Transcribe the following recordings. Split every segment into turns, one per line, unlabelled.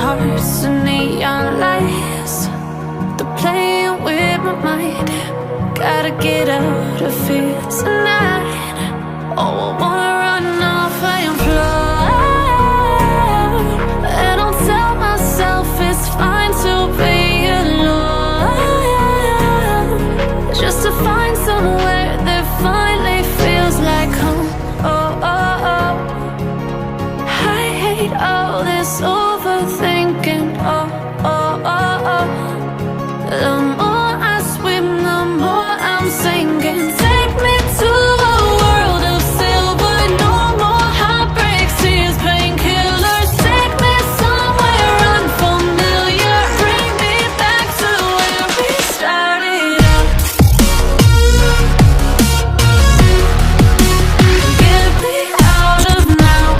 hearts and neon lights. They're playing with my mind. Gotta get out of here tonight. Oh, I wanna run off and fly. And I'll tell myself it's fine to be alone, just to find somewhere that finally feels like home. Oh, oh, oh. I hate all this overthinking. Oh, oh, oh, oh. The more I swim, the more I'm sinking. Take me to a world of silver. No more heartbreaks, tears, painkillers. Take me somewhere unfamiliar. Bring me back to where we started out. Get me out of now,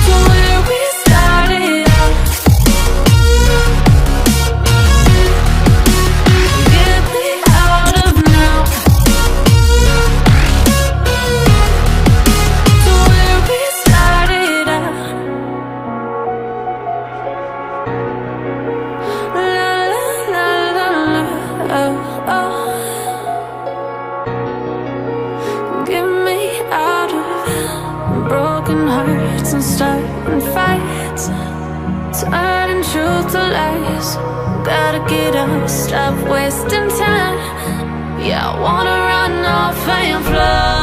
to where we started out. Get me out of now, to where we started out. La la la la, oh, oh. Get me out of broken hearts and starting fights, turning truth to lies. Gotta get up, stop wasting time. Yeah, I wanna run off and fly.